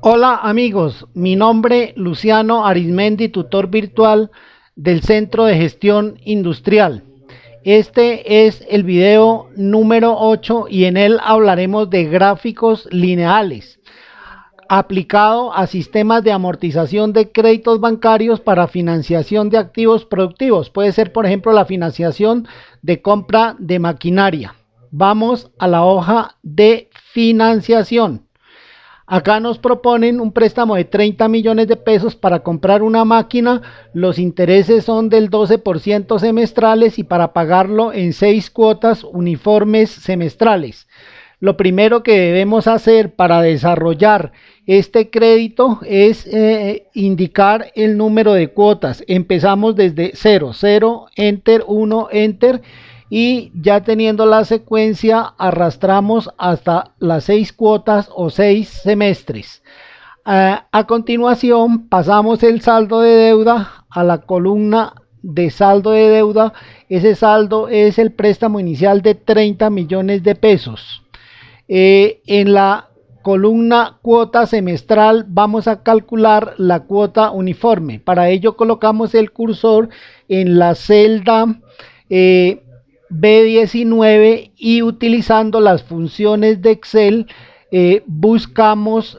Hola amigos, mi nombre Luciano Arizmendi, tutor virtual del Centro de Gestión Industrial. Este es el video número 8 y en él hablaremos de gráficos lineales aplicado a sistemas de amortización de créditos bancarios para financiación de activos productivos. Puede ser, por ejemplo, la financiación de compra de maquinaria. Vamos a la hoja de financiación. Acá nos proponen un préstamo de 30 millones de pesos para comprar una máquina. Los intereses son del 12% semestrales y para pagarlo en 6 cuotas uniformes semestrales. Lo primero que debemos hacer para desarrollar este crédito es indicar el número de cuotas. Empezamos desde 0, 0, enter, 1, enter, y ya teniendo la secuencia arrastramos hasta las 6 cuotas o 6 semestres. A continuación pasamos el saldo de deuda a la columna de saldo de deuda. Ese saldo es el préstamo inicial de 30 millones de pesos. En la columna cuota semestral vamos a calcular la cuota uniforme. Para ello colocamos el cursor en la celda B19 y utilizando las funciones de Excel buscamos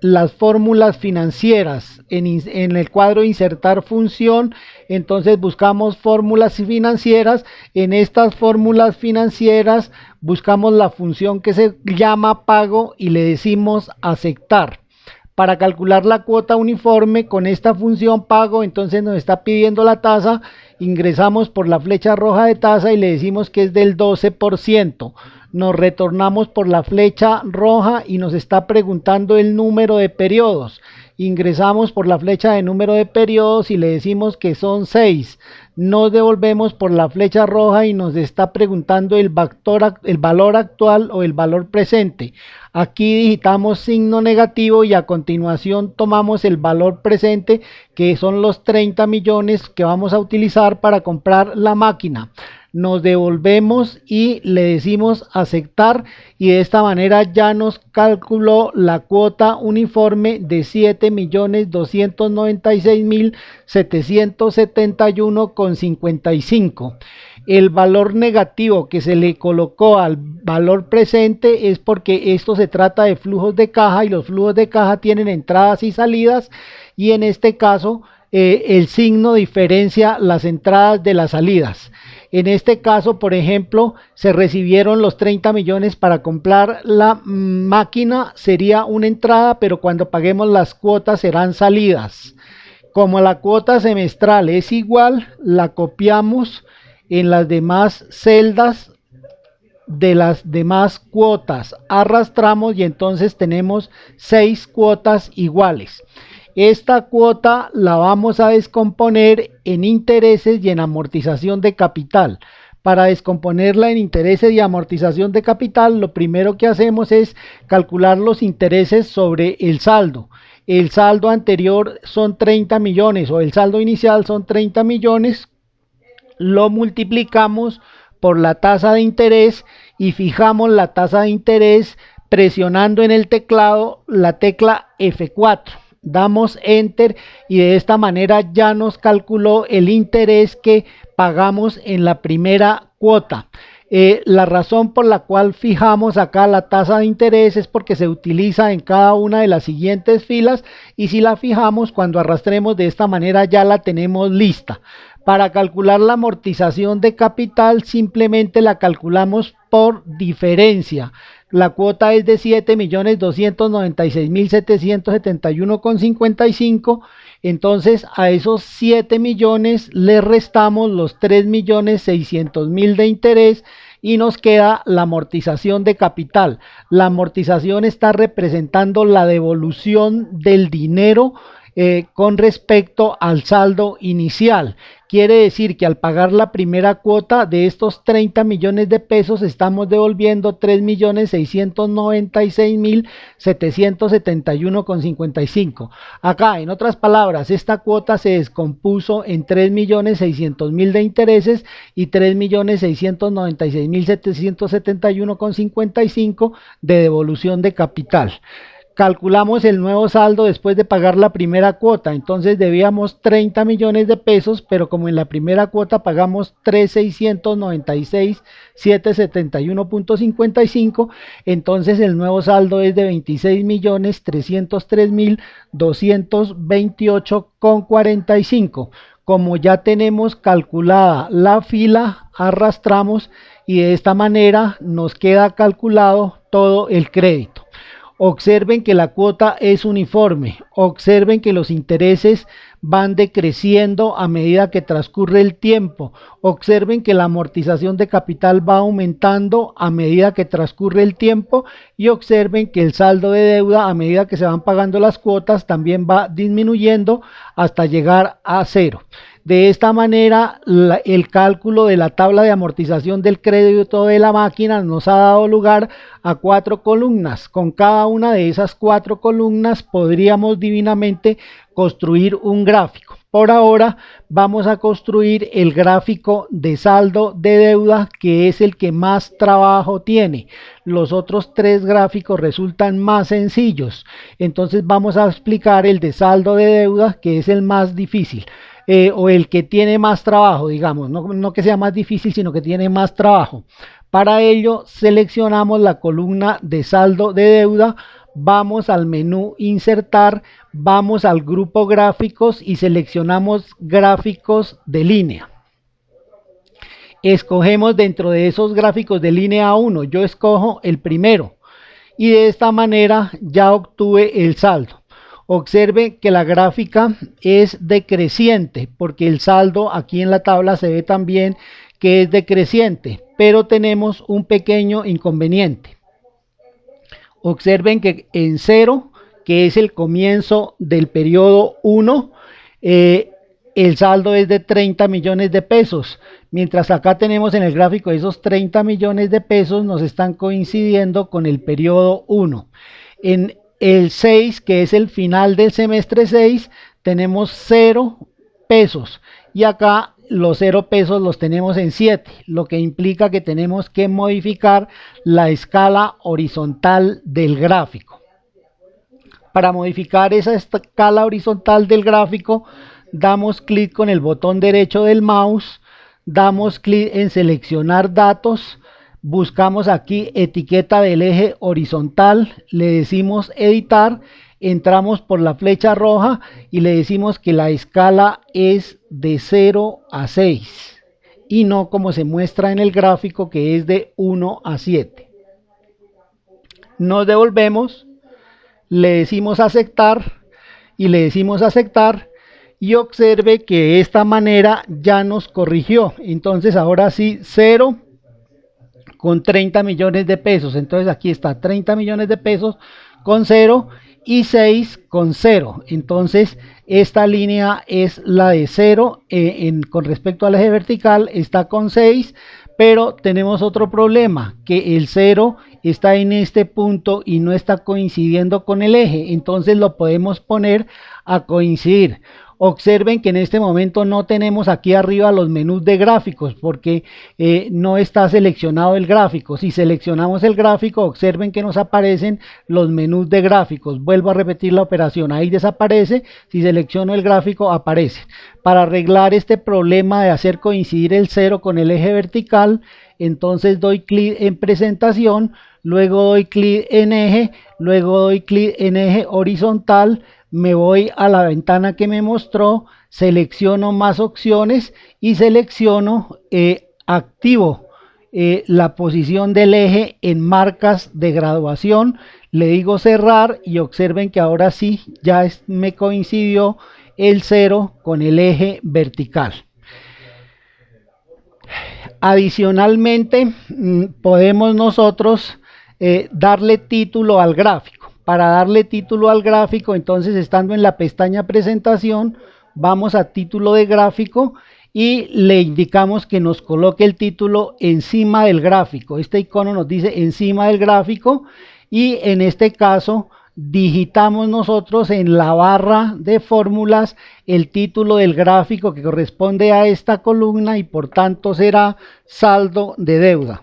las fórmulas financieras en el cuadro insertar función. Entonces buscamos fórmulas financieras. En estas fórmulas financieras buscamos la función que se llama pago y le decimos aceptar. Para calcular la cuota uniforme con esta función pago, entonces nos está pidiendo la tasa, ingresamos por la flecha roja de tasa y le decimos que es del 12%. Nos retornamos por la flecha roja y nos está preguntando el número de periodos. Ingresamos por la flecha de número de periodos y le decimos que son 6. Nos devolvemos por la flecha roja y nos está preguntando el valor actual o el valor presente. Aquí digitamos signo negativo y a continuación tomamos el valor presente, que son los 30 millones que vamos a utilizar para comprar la máquina. Nos devolvemos y le decimos aceptar y de esta manera ya nos calculó la cuota uniforme de 7.296.771,55. El valor negativo que se le colocó al valor presente es porque esto se trata de flujos de caja y los flujos de caja tienen entradas y salidas, y en este caso el signo diferencia las entradas de las salidas. En este caso, por ejemplo, se recibieron los 30 millones para comprar la máquina, sería una entrada, pero cuando paguemos las cuotas serán salidas. Como la cuota semestral es igual, la copiamos en las demás celdas de las demás cuotas, arrastramos y entonces tenemos 6 cuotas iguales. Esta cuota la vamos a descomponer en intereses y en amortización de capital. Para descomponerla en intereses y amortización de capital, lo primero que hacemos es calcular los intereses sobre el saldo. El saldo anterior son 30 millones o el saldo inicial son 30 millones. Lo multiplicamos por la tasa de interés y fijamos la tasa de interés presionando en el teclado la tecla F4. Damos enter y de esta manera ya nos calculó el interés que pagamos en la primera cuota. La razón por la cual fijamos acá la tasa de interés es porque se utiliza en cada una de las siguientes filas, y si la fijamos cuando arrastremos de esta manera ya la tenemos lista. Para calcular la amortización de capital simplemente la calculamos por diferencia. La cuota es de 7.296.771,55. Entonces a esos 7 millones le restamos los 3.600.000 de interés y nos queda la amortización de capital. La amortización está representando la devolución del dinero con respecto al saldo inicial. Quiere decir que al pagar la primera cuota de estos 30 millones de pesos estamos devolviendo 3.696.771,55. Acá, en otras palabras, esta cuota se descompuso en 3.600.000 de intereses y 3.696.771,55 de devolución de capital. calculamos el nuevo saldo después de pagar la primera cuota. Entonces debíamos 30 millones de pesos, pero como en la primera cuota pagamos 3.696.771.55, entonces el nuevo saldo es de 26.303.228,45. Como ya tenemos calculada la fila, arrastramos y de esta manera nos queda calculado todo el crédito. Observen que la cuota es uniforme, observen que los intereses van decreciendo a medida que transcurre el tiempo, observen que la amortización de capital va aumentando a medida que transcurre el tiempo y observen que el saldo de deuda a medida que se van pagando las cuotas también va disminuyendo hasta llegar a cero. De esta manera, el cálculo de la tabla de amortización del crédito de la máquina nos ha dado lugar a 4 columnas. Con cada una de esas 4 columnas podríamos divinamente construir un gráfico. Por ahora vamos a construir el gráfico de saldo de deuda, que es el que más trabajo tiene. Los otros 3 gráficos resultan más sencillos. Entonces vamos a explicar el de saldo de deuda, que es el más difícil. O el que tiene más trabajo, digamos, no que sea más difícil, sino que tiene más trabajo. Para ello seleccionamos la columna de saldo de deuda, vamos al menú insertar, vamos al grupo gráficos y seleccionamos gráficos de línea. Escogemos dentro de esos gráficos de línea 1, yo escojo el primero y de esta manera ya obtuve el saldo. Observe que la gráfica es decreciente porque el saldo aquí en la tabla se ve también que es decreciente, pero tenemos un pequeño inconveniente. Observen que en 0, que es el comienzo del periodo 1, el saldo es de 30 millones de pesos, mientras acá tenemos en el gráfico esos 30 millones de pesos nos están coincidiendo con el periodo 1. En el 6, que es el final del semestre 6, tenemos 0 pesos y acá los 0 pesos los tenemos en 7, lo que implica que tenemos que modificar la escala horizontal del gráfico. Para modificar esa escala horizontal del gráfico, damos clic con el botón derecho del mouse, damos clic en seleccionar datos, buscamos aquí etiqueta del eje horizontal, le decimos editar, entramos por la flecha roja y le decimos que la escala es de 0 a 6 y no como se muestra en el gráfico que es de 1 a 7. Nos devolvemos, le decimos aceptar y le decimos aceptar y observe que de esta manera ya nos corrigió. Entonces ahora sí 0 con 30 millones de pesos, entonces aquí está 30 millones de pesos con 0 y 6 con 0, entonces esta línea es la de 0, con respecto al eje vertical está con 6, pero tenemos otro problema, que el 0 está en este punto y no está coincidiendo con el eje, entonces lo podemos poner a coincidir. Observen que en este momento no tenemos aquí arriba los menús de gráficos porque no está seleccionado el gráfico. Si seleccionamos el gráfico, observen que nos aparecen los menús de gráficos. Vuelvo a repetir la operación, ahí desaparece, si selecciono el gráfico aparece. Para arreglar este problema de hacer coincidir el 0 con el eje vertical, entonces doy clic en presentación, luego doy clic en eje, luego doy clic en eje horizontal, me voy a la ventana que me mostró, selecciono más opciones y selecciono activo la posición del eje en marcas de graduación, le digo cerrar y observen que ahora sí ya me coincidió el 0 con el eje vertical. Adicionalmente podemos nosotros darle título al gráfico. Para darle título al gráfico, entonces estando en la pestaña presentación, vamos a título de gráfico y le indicamos que nos coloque el título encima del gráfico. Este icono nos dice encima del gráfico y en este caso digitamos nosotros en la barra de fórmulas el título del gráfico que corresponde a esta columna y por tanto será saldo de deuda.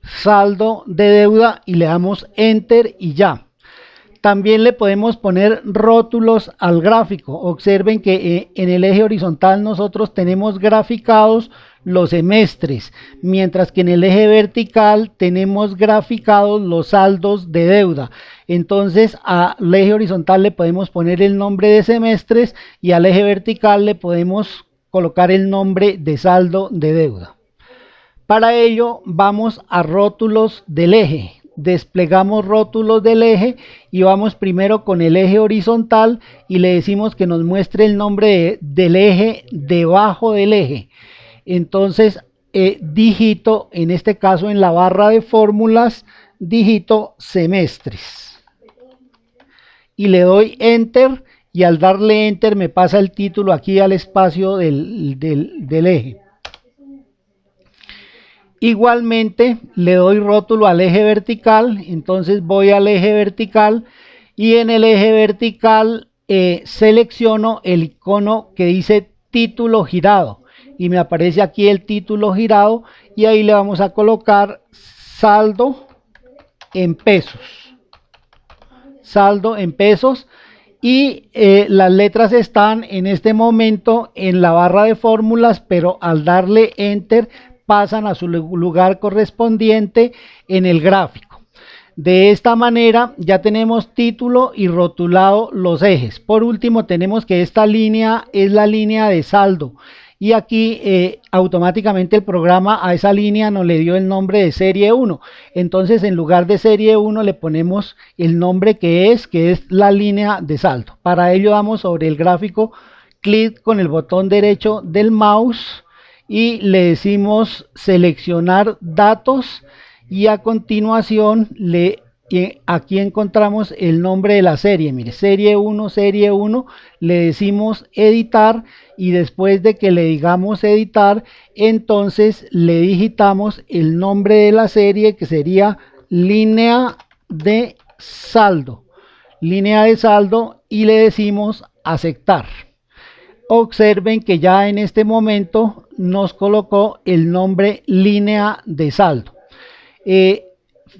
saldo de deuda y le damos enter y ya. También le podemos poner rótulos al gráfico. Observen que en el eje horizontal nosotros tenemos graficados los semestres, mientras que en el eje vertical tenemos graficados los saldos de deuda. Entonces al eje horizontal le podemos poner el nombre de semestres y al eje vertical le podemos colocar el nombre de saldo de deuda. Para ello vamos a rótulos del eje. Desplegamos rótulos del eje y vamos primero con el eje horizontal y le decimos que nos muestre el nombre del eje debajo del eje. Entonces digito, en este caso en la barra de fórmulas, digito semestres y le doy enter, y al darle enter me pasa el título aquí al espacio del eje. Igualmente le doy rótulo al eje vertical, entonces voy al eje vertical y en el eje vertical selecciono el icono que dice título girado y me aparece aquí el título girado y ahí le vamos a colocar saldo en pesos. Saldo en pesos y las letras están en este momento en la barra de fórmulas, pero al darle enter pasan a su lugar correspondiente en el gráfico. De esta manera ya tenemos título y rotulado los ejes. Por último tenemos que esta línea es la línea de saldo y aquí automáticamente el programa a esa línea nos le dio el nombre de serie 1. Entonces en lugar de serie 1 le ponemos el nombre que es la línea de saldo. Para ello damos sobre el gráfico clic con el botón derecho del mouse y le decimos seleccionar datos y a continuación aquí encontramos el nombre de la serie. Mire, serie 1, le decimos editar y después de que le digamos editar, entonces le digitamos el nombre de la serie que sería línea de saldo y le decimos aceptar. Observen que ya en este momento nos colocó el nombre línea de saldo.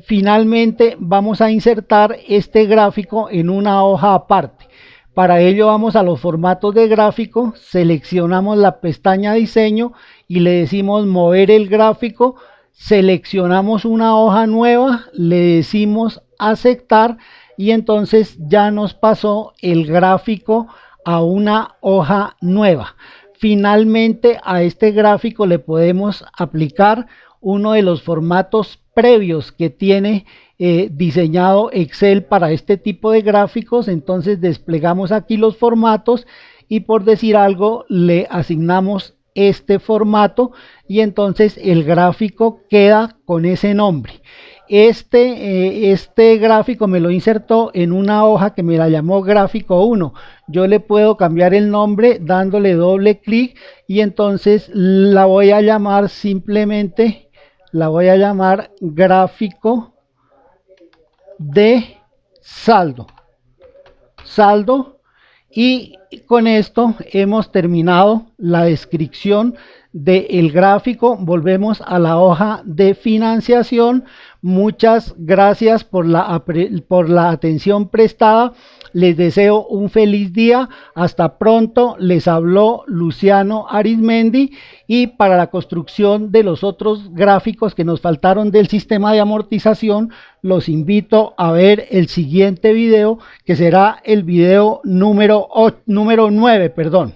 Finalmente vamos a insertar este gráfico en una hoja aparte. Para ello vamos a los formatos de gráfico, seleccionamos la pestaña diseño y le decimos mover el gráfico, seleccionamos una hoja nueva, le decimos aceptar y entonces ya nos pasó el gráfico a una hoja nueva. Finalmente a este gráfico le podemos aplicar uno de los formatos previos que tiene diseñado Excel para este tipo de gráficos. Entonces desplegamos aquí los formatos y por decir algo le asignamos este formato y entonces el gráfico queda con ese nombre. Este gráfico me lo insertó en una hoja que me la llamó gráfico 1. Yo le puedo cambiar el nombre dándole doble clic y entonces la voy a llamar simplemente, gráfico de saldo. Y con esto hemos terminado la descripción del gráfico. Volvemos a la hoja de financiación. Muchas gracias por la atención prestada. Les deseo un feliz día. Hasta pronto. Les habló Luciano Arizmendi. Y para la construcción de los otros gráficos que nos faltaron del sistema de amortización, los invito a ver el siguiente video, que será el video número 9, perdón.